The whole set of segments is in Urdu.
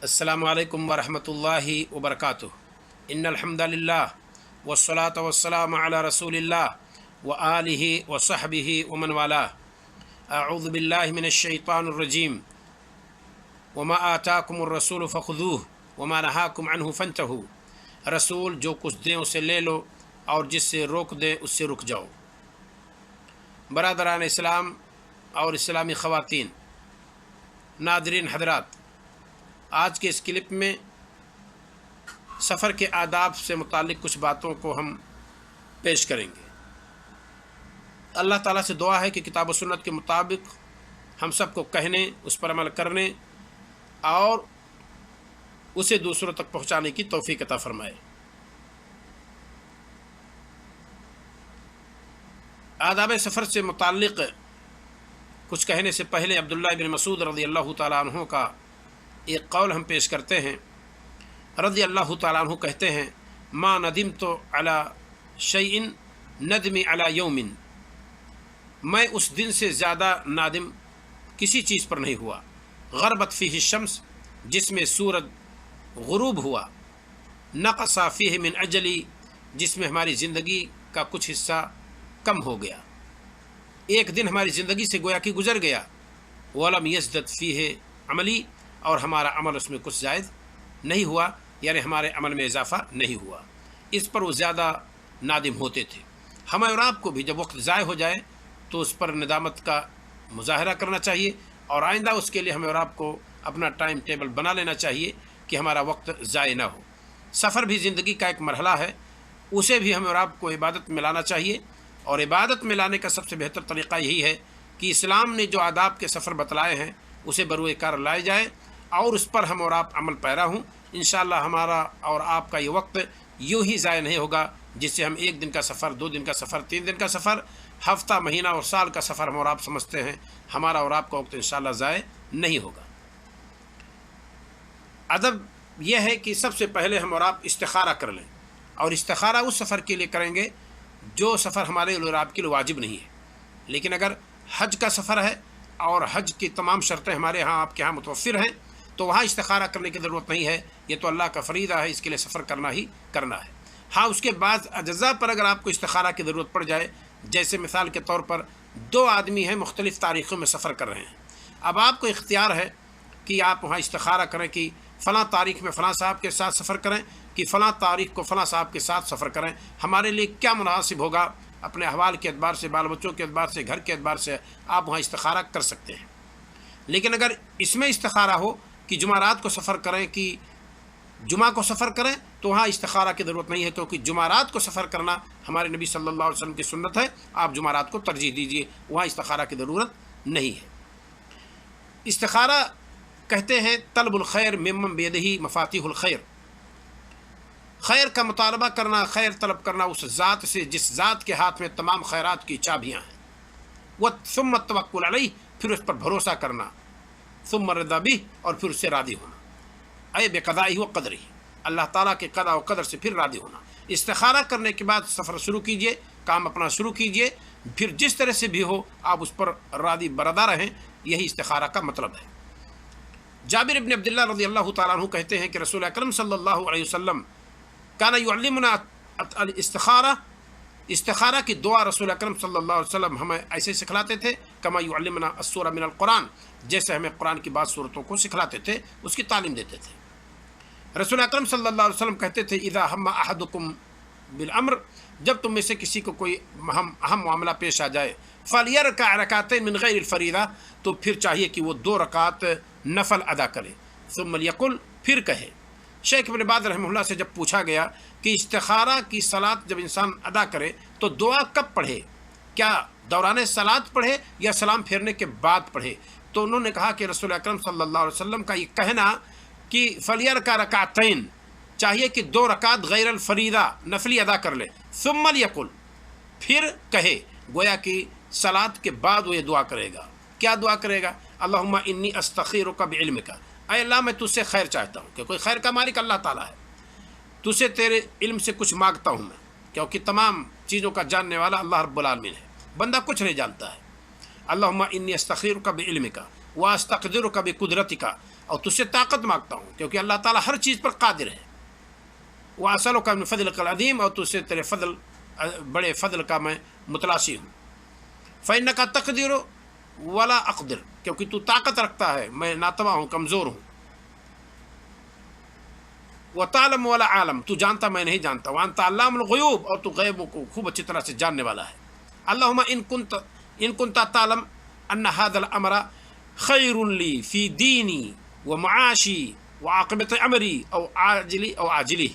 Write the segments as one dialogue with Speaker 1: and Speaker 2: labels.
Speaker 1: السلام علیکم ورحمۃ اللہ وبرکاتہ۔ ان الحمد للہ والصلاۃ والسلام علی رسول اللہ وآلہ وصحبہ ومن والاه۔ اعوذ باللہ من الشیطان الرجیم۔ وما آتاکم الرسول فخذوه وما نہاکم عنہ فانتہوا۔ رسول جو کچھ دیں اسے لے لو اور جس سے روک دیں اس سے رک جاؤ۔ برادران اسلام اور اسلامی خواتین، ناظرین حضرات، آج کے اس کلپ میں سفر کے آداب سے متعلق کچھ باتوں کو ہم پیش کریں گے۔ اللہ تعالیٰ سے دعا ہے کہ کتاب و سنت کے مطابق ہم سب کو کہنے، اس پر عمل کرنے اور اسے دوسروں تک پہنچانے کی توفیق عطا فرمائے۔ آداب سفر سے متعلق کچھ کہنے سے پہلے عبداللہ بن مسعود رضی اللہ تعالیٰ عنہ کا ایک قول ہم پیش کرتے ہیں۔ رضی اللہ تعالیٰ عنہ کہتے ہیں: ما ندمت علی شیء ندمی علی یوم، میں اس دن سے زیادہ نادم کسی چیز پر نہیں ہوا، غربت فیہ الشمس، جس میں سورج غروب ہوا، نقص فیہ من اجلی، جس میں ہماری زندگی کا کچھ حصہ کم ہو گیا، ایک دن ہماری زندگی سے گویا کہ گزر گیا، ولم یزدد فیہ عملی، اور ہمارا عمل اس میں کچھ زائد نہیں ہوا، یعنی ہمارے عمل میں اضافہ نہیں ہوا۔ اس پر وہ زیادہ نادم ہوتے تھے۔ ہمیں اور آپ کو بھی جب وقت ضائع ہو جائے تو اس پر ندامت کا مظاہرہ کرنا چاہیے، اور آئندہ اس کے لیے ہمیں اور آپ کو اپنا ٹائم ٹیبل بنا لینا چاہیے کہ ہمارا وقت ضائع نہ ہو۔ سفر بھی زندگی کا ایک مرحلہ ہے، اسے بھی ہمیں اور آپ کو عبادت میں لانا چاہیے، اور عبادت میں لانے کا سب سے بہتر طریقہ یہی ہے کہ اسلام نے جو آداب کے سفر بتلائے ہیں اسے بروئے کار لائے جائے، اور اس پر ہم اور آپ عمل پیرا ہوں۔ انشاءاللہ ہمارا اور آپ کا یہ وقت یوں ہی ضائع نہیں ہوگا جس سے ہم ایک دن کا سفر، 2 دن کا سفر، 3 دن کا سفر، ہفتہ، مہینہ اور سال کا سفر ہم اور آپ سمجھتے ہیں۔ ہمارا اور آپ کا وقت انشاءاللہ ضائع نہیں ہوگا۔ ادب یہ ہے کہ سب سے پہلے ہم اور آپ استخارہ کر لیں، اور استخارہ اس سفر کے لیے کریں گے جو سفر ہمارے اور آپ کے لیے واجب نہیں ہے۔ لیکن اگر حج کا سفر ہے اور حج کی تمام شرطیں ہمارے ہاں آپ کے ہاں متوفر ہیں تو وہاں استخارہ کرنے کی ضرورت نہیں ہے، یہ تو اللہ کا فریضہ ہے، اس کے لیے سفر کرنا ہی کرنا ہے۔ ہاں، اس کے بعد اجزاء پر اگر آپ کو استخارہ کی ضرورت پڑ جائے، جیسے مثال کے طور پر 2 آدمی ہیں مختلف تاریخوں میں سفر کر رہے ہیں، اب آپ کو اختیار ہے کہ آپ وہاں استخارہ کریں کہ فلاں تاریخ میں فلاں صاحب کے ساتھ سفر کریں کہ فلاں تاریخ کو فلاں صاحب کے ساتھ سفر کریں، ہمارے لیے کیا مناسب ہوگا، اپنے احوال کے اعتبار سے، بال بچوں کے اعتبار سے، گھر کے اعتبار سے آپ وہاں استخارہ کر سکتے ہیں۔ لیکن اگر اس میں استخارہ ہو کہ جمعرات کو سفر کریں کہ جمعہ کو سفر کریں تو وہاں استخارہ کی ضرورت نہیں ہے، کیونکہ جمعرات کو سفر کرنا ہمارے نبی صلی اللہ علیہ وسلم کی سنت ہے، آپ جمعرات کو ترجیح دیجیے، وہاں استخارہ کی ضرورت نہیں ہے۔ استخارہ کہتے ہیں طلب الخیر ممن بیدہ مفاتیح الخیر، خیر کا مطالبہ کرنا، خیر طلب کرنا اس ذات سے جس ذات کے ہاتھ میں تمام خیرات کی چابیاں ہیں، ثم التوکل علیہ، پھر اس پر بھروسہ کرنا، ثم الرضا بہ، اور پھر اس سے راضی ہونا، اے بقضائہ و قدرہ، اللہ تعالیٰ کے قضاء و قدر سے پھر راضی ہونا۔ استخارہ کرنے کے بعد سفر شروع کیجئے، کام اپنا شروع کیجئے، پھر جس طرح سے بھی ہو آپ اس پر راضی بردا رہیں، یہی استخارہ کا مطلب ہے۔ جابر بن عبداللہ رضی اللہ تعالیٰ عنہ کہتے ہیں کہ رسول اکرم صلی اللہ علیہ وسلم کان یعلمنا الاستخارہ، استخارہ کی دعا رسول اکرم صلی اللہ علیہ وسلم ہمیں ایسے سکھلاتے تھے، کما یعلمنا السورہ من القرآن، جیسے ہمیں قرآن کی بعض صورتوں کو سکھلاتے تھے، اس کی تعلیم دیتے تھے۔ رسول اکرم صلی اللہ علیہ وسلم کہتے تھے اذا ہم احدکم بالامر، جب تم میں سے کسی کو کوئی اہم معاملہ پیش آ جائے، فلیرکع رکعتین من غیر الفریضہ، تو پھر چاہیے کہ وہ 2 رکعت نفل ادا کرے، ثم لیقل، پھر کہے۔ شیخ ابن باز رحمہ اللہ سے جب پوچھا گیا کہ استخارہ کی صلاۃ جب انسان ادا کرے تو دعا کب پڑھے، کیا دوران صلاۃ پڑھے یا سلام پھیرنے کے بعد پڑھے، تو انہوں نے کہا کہ رسول اکرم صلی اللہ علیہ وسلم کا یہ کہنا کہ فلیرکع رکعتین، چاہیے کہ 2 رکعت غیر الفریضہ نفلی ادا کر لے، ثم لیقل، پھر کہے، گویا کہ صلاۃ کے بعد وہ یہ دعا کرے گا۔ کیا دعا کرے گا؟ اللہم انی استخیرک بعلمک، اے اللہ میں تجھ سے خیر چاہتا ہوں، کہ کوئی خیر کا مالک اللہ تعالیٰ ہے، تجھ سے تیرے علم سے کچھ مانگتا ہوں میں، کیونکہ تمام چیزوں کا جاننے والا اللہ رب العالمین ہے، بندہ کچھ نہیں جانتا ہے۔ اللہم انی استخیرک بعلمک واستقدرک بقدرتک، اور تجھ سے طاقت مانگتا ہوں، کیونکہ اللہ تعالیٰ ہر چیز پر قادر ہے۔ وَأَسْأَلُكَ مِنْ فَضْلِكَ الْعَظِيمِ، اور تجھ سے تیرے فضل، بڑے فضل کا میں متلاسی ہوں۔ فَإِنَّكَ تَقْدِرُ وَلَا أَقْدِرُ، کیونکہ تو طاقت رکھتا ہے، میں ناتواں ہوں، کمزور ہوں۔ وَتَعْلَمُ وَلَا أَعْلَمُ، تو جانتا میں نہیں جانتا۔ وَأَنْتَ عَلَّامُ الْغُیُوبِ، اور تو غیبوں کو خوب اچھی طرح سے جاننے والا ہے۔ اللہم ان کنت تعلم ان هذا الامر خیر لی فی دینی ومعاشی وعاقبت امری او عاجلی او عاجلی،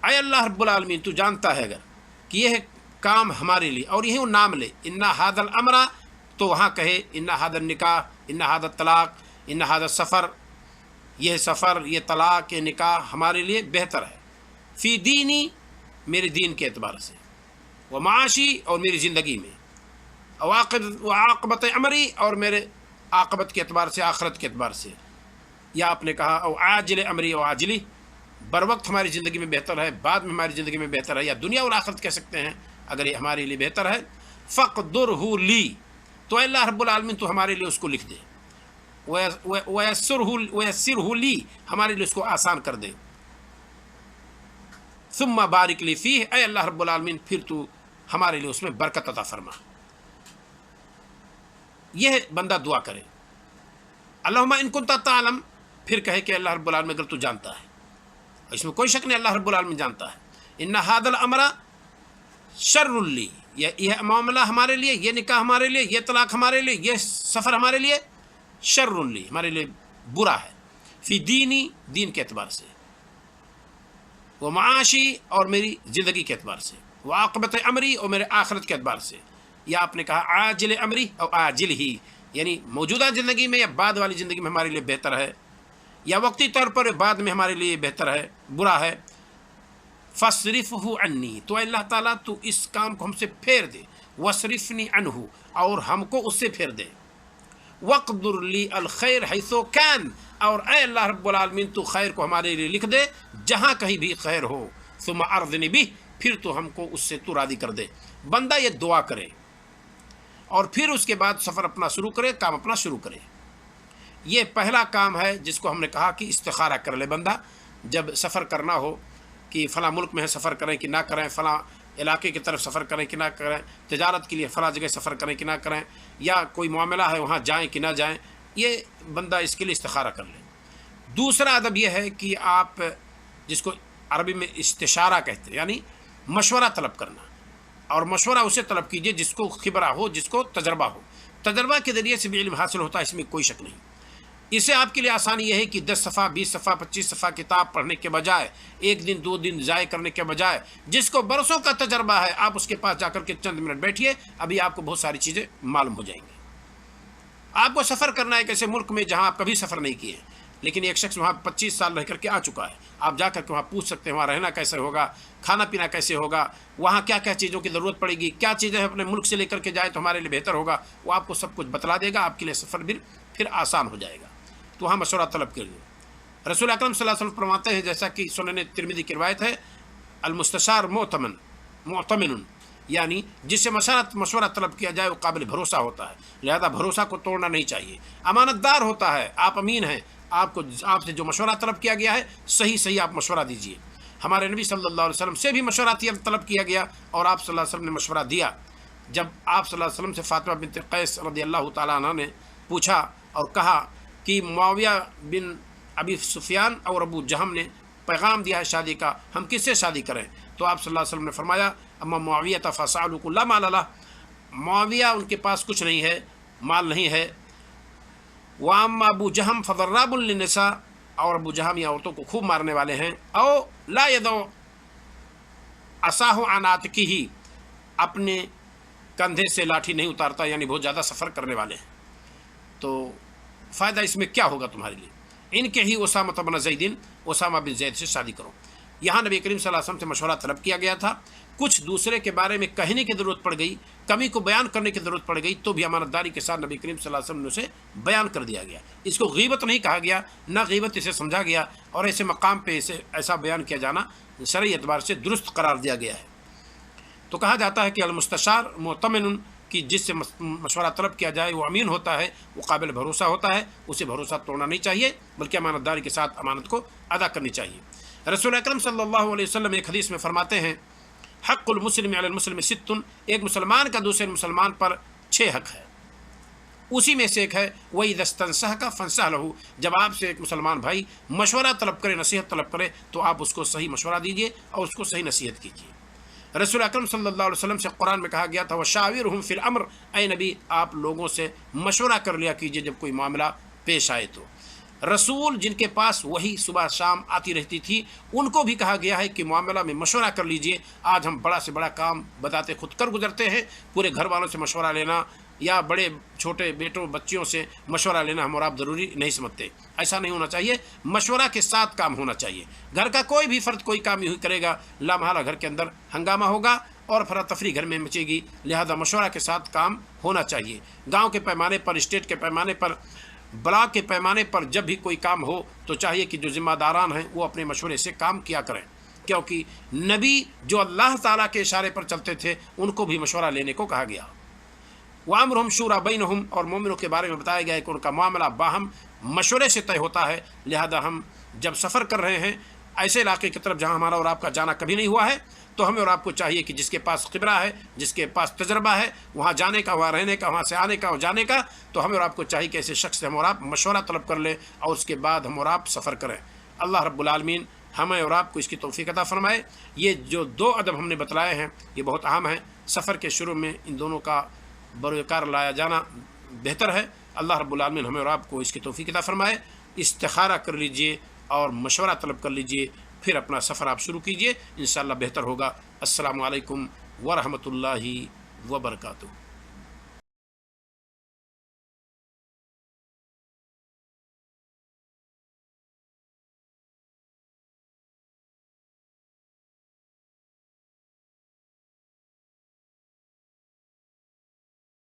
Speaker 1: اے اللہ رب العالمین تو جانتا ہے اگر کہ یہ کام ہمارے لیے، اور یہی وہ نام لے ان هذا الامر، تو وہاں کہے ان هذا النکاح، ان هذا الطلاق، ان هذا السفر، یہ سفر، یہ طلاق، یہ نکاح ہمارے لیے بہتر ہے۔ فی دینی، میرے دین کے اعتبار سے، ومعاشی، اور میری زندگی میں، وعاقبت امری، اور میرے عاقبت کے اعتبار سے، آخرت کے اعتبار سے۔ یا آپ نے کہا او عاجل امری او عاجلی، بر وقت ہماری زندگی میں بہتر ہے، بعد میں ہماری زندگی میں بہتر ہے، یا دنیا اور آخرت کہہ سکتے ہیں اگر یہ ہمارے لیے بہتر ہے۔ فقدرہ لی، تو اللہ رب العالمین تو ہمارے لیے اس کو لکھ دے۔ ویسرہ لی، ہمارے لیے اس کو آسان کر دے۔ ثم بارک لی فیہ، اے اللہ رب العالمین پھر تو ہمارے لیے اس میں برکت عطا فرما۔ یہ بندہ دعا کرے۔ اللہم ان کنت تعلم، پھر کہے کہ اللہ رب العالمین اگر تو جانتا ہے، اس میں کوئی شک نہیں اللہ رب العالمین جانتا ہے، ان هذا الامر شر لی، یہ معاملہ ہمارے لیے، یہ نکاح ہمارے لیے، یہ طلاق ہمارے لیے، یہ سفر ہمارے لیے شر لی، ہمارے لیے برا ہے، فی دینی، دین کے اعتبار سے، وہ معاشی، اور میری زندگی کے اعتبار سے، وہ عاقبت امری، اور میرے آخرت کے اعتبار سے۔ یا آپ نے کہا عاجل امری اور عاجل ہی، یعنی موجودہ زندگی میں یا بعد والی زندگی میں ہمارے لیے بہتر ہے، یا وقتی طور پر بعد میں ہمارے لیے بہتر ہے، برا ہے۔ فَاصْرِفْهُ عَنِّي، تو اللہ تعالیٰ تو اس کام کو ہم سے پھیر دے، وَاصْرِفْنِي عَنْهُ، اور ہم کو اس سے پھیر دے۔ وَاقْدُرْ لِي الْخَيْرَ حَيْثُ كَانَ، اور اے اللہ رب العالمین تو خیر کو ہمارے لیے لکھ دے جہاں کہیں بھی خیر ہو۔ ثُمَّ أَرْضِنِ بِهِ، پھر تو ہم کو اس سے تو راضی کر دے۔ بندہ یہ دعا کرے اور پھر اس کے بعد سفر اپنا شروع کرے، کام اپنا شروع کرے۔ یہ پہلا کام ہے جس کو ہم نے کہا کہ استخارہ کر لے بندہ، جب سفر کرنا ہو کہ فلاں ملک میں ہے سفر کریں کہ نہ کریں، فلاں علاقے کی طرف سفر کریں کہ نہ کریں، تجارت کے لیے فلاں جگہ سفر کریں کہ نہ کریں، یا کوئی معاملہ ہے وہاں جائیں کہ نہ جائیں، یہ بندہ اس کے لیے استخارہ کر لے۔ دوسرا ادب یہ ہے کہ آپ جس کو عربی میں استشارہ کہتے ہیں، یعنی مشورہ طلب کرنا، اور مشورہ اسے طلب کیجئے جس کو خبرہ ہو، جس کو تجربہ ہو۔ تجربہ کے ذریعے سے بھی علم حاصل ہوتا ہے، اس میں کوئی شک نہیں۔ اسے آپ کے لیے آسانی یہ ہے کہ 10 صفحہ 20 صفحہ 25 صفحہ کتاب پڑھنے کے بجائے، ایک دن 2 دن ضائع کرنے کے بجائے، جس کو برسوں کا تجربہ ہے، آپ اس کے پاس جا کر کے چند منٹ بیٹھیے، ابھی آپ کو بہت ساری چیزیں معلوم ہو جائیں گی۔ آپ کو سفر کرنا ہے ایک ایسے ملک میں جہاں آپ کبھی سفر نہیں کیے، لیکن ایک شخص وہاں 25 سال رہ کر کے آ چکا ہے، آپ جا کر کے وہاں پوچھ سکتے ہیں وہاں رہنا کیسے ہوگا، کھانا پینا کیسے ہوگا، وہاں کیا کیا چیزوں کی ضرورت پڑے گی، کیا چیزیں اپنے ملک سے لے کر کے جائے تو ہمارے لیے بہتر ہوگا، وہ آپ کو سب کچھ بتلا دے گا، آپ کے لیے سفر بھی پھر آسان ہو جائے گا۔ تو وہاں مشورہ طلب کریے۔ رسول اکرم صلی اللہ علیہ وسلم فرماتے ہیں، جیسا کہ سنن ترمذی کی روایت ہے، المستشار معتمن، یعنی جس سے مشورہ طلب کیا جائے وہ قابل بھروسہ ہوتا ہے، لہذا بھروسہ کو توڑنا نہیں چاہیے، امانت دار ہوتا ہے، آپ امین ہیں، آپ سے جو مشورہ طلب کیا گیا ہے صحیح آپ مشورہ دیجیے۔ ہمارے نبی صلی اللہ علیہ وسلم سے بھی مشورہ طلب کیا گیا، اور آپ صلی اللہ علیہ وسلم نے مشورہ دیا۔ جب آپ صلی اللہ علیہ وسلم سے فاطمہ بنت قیس رضی اللہ تعالیٰ عنہ نے پوچھا اور کہا کہ معاویہ بن ابی سفیان اور ابو جہم نے پیغام دیا ہے شادی کا، ہم کس سے شادی کریں؟ تو آپ صلی اللہ علیہ وسلم نے فرمایا، اما معاویہ فسألوا لا مال له، معاویہ ان کے پاس کچھ نہیں ہے، مال نہیں ہے، واما ابو جہم فضراب للنساء، اور ابو جہم یہ عورتوں کو خوب مارنے والے ہیں، او لا يدع عصاه عن عاتقه، اپنے کندھے سے لاٹھی نہیں اتارتا، یعنی بہت زیادہ سفر کرنے والے ہیں۔ تو فائدہ اس میں کیا ہوگا تمہارے لیے؟ ان کے ہی اسامہ بن زید، اسامہ بن زید سے شادی کرو۔ یہاں نبی کریم صلی اللہ علیہ وسلم سے مشورہ طلب کیا گیا تھا، کچھ دوسرے کے بارے میں کہنے کی ضرورت پڑ گئی، کمی کو بیان کرنے کی ضرورت پڑ گئی، تو بھی امانت داری کے ساتھ نبی کریم صلی اللہ علیہ وسلم نے اسے بیان کر دیا گیا۔ اس کو غیبت نہیں کہا گیا، نہ غیبت اسے سمجھا گیا، اور ایسے مقام پہ ایسا بیان کیا جانا شرعی اعتبار سے درست قرار دیا گیا ہے۔ تو کہا جاتا ہے کہ المستشار معتمن، کہ جس سے مشورہ طلب کیا جائے وہ امین ہوتا ہے، وہ قابل بھروسہ ہوتا ہے، اسے بھروسہ توڑنا نہیں چاہیے بلکہ امانت داری کے ساتھ امانت کو ادا کرنی چاہیے۔ رسول اکرم صلی اللہ علیہ وسلم ایک حدیث میں فرماتے ہیں حق المسلم علی المسلم ست، ایک مسلمان کا دوسرے مسلمان پر 6 حق ہے، اسی میں سے ایک ہے وَإِذَا اسْتَنصَحَكَ فَانصَحْ لَهُ، جب آپ سے ایک مسلمان بھائی مشورہ طلب کرے، نصیحت طلب کرے تو آپ اس کو صحیح مشورہ دیجیے اور اس کو صحیح نصیحت کیجیے۔ رسول اکرم صلی اللہ علیہ وسلم سے قرآن میں کہا گیا تھا وَشَاوِرْهُمْ فِي الْأَمْرِ، اے نبی آپ لوگوں سے مشورہ کر لیا کیجیے جب کوئی معاملہ پیش آئے تو۔ رسول جن کے پاس وہی صبح شام آتی رہتی تھی ان کو بھی کہا گیا ہے کہ معاملہ میں مشورہ کر لیجئے۔ آج ہم بڑا سے بڑا کام بتاتے خود کر گزرتے ہیں، پورے گھر والوں سے مشورہ لینا یا بڑے چھوٹے بیٹوں بچیوں سے مشورہ لینا ہم اور آپ ضروری نہیں سمجھتے۔ ایسا نہیں ہونا چاہیے، مشورہ کے ساتھ کام ہونا چاہیے۔ گھر کا کوئی بھی فرد کوئی کام یوں ہی کرے گا لامحالہ گھر کے اندر ہنگامہ ہوگا اور افراتفری گھر میں مچے گی، لہذا مشورہ کے ساتھ کام ہونا چاہیے۔ گاؤں کے پیمانے پر، اسٹیٹ کے پیمانے پر، بلاک کے پیمانے پر جب بھی کوئی کام ہو تو چاہیے کہ جو ذمہ داران ہیں وہ اپنے مشورے سے کام کیا کریں، کیونکہ نبی جو اللہ تعالیٰ کے اشارے پر چلتے تھے ان کو بھی مشورہ لینے کو کہا گیا۔ وَأَمْرُهُمْ شُورَىٰ بَيْنَهُمْ، اور مومنوں کے بارے میں بتایا گیا ہے کہ ان کا معاملہ باہم مشورے سے طے ہوتا ہے۔ لہذا ہم جب سفر کر رہے ہیں ایسے علاقے کی طرف جہاں ہمارا اور آپ کا جانا کبھی نہیں ہوا ہے تو ہمیں اور آپ کو چاہیے کہ جس کے پاس خبرہ ہے، جس کے پاس تجربہ ہے وہاں جانے کا، وہاں رہنے کا، وہاں سے آنے کا اور جانے کا، تو ہمیں اور آپ کو چاہیے کہ ایسے شخص سے ہم اور آپ مشورہ طلب کر لیں اور اس کے بعد ہم اور آپ سفر کریں۔ اللہ رب العالمین ہمیں اور آپ کو اس کی توفیق عطا فرمائے۔ یہ جو 2 ادب ہم نے بتلائے ہیں یہ بہت اہم ہیں، سفر کے شروع میں ان دونوں کا بروکار لایا جانا بہتر ہے۔ اللہ رب العالمین ہمیں اور آپ کو اس کی توفیق عطا فرمائے۔ استخارہ کر لیجئے اور مشورہ طلب کر لیجئے، پھر اپنا سفر آپ شروع کیجئے، انشاءاللہ بہتر ہوگا۔ السلام علیکم ورحمۃ اللہ وبرکاتہ۔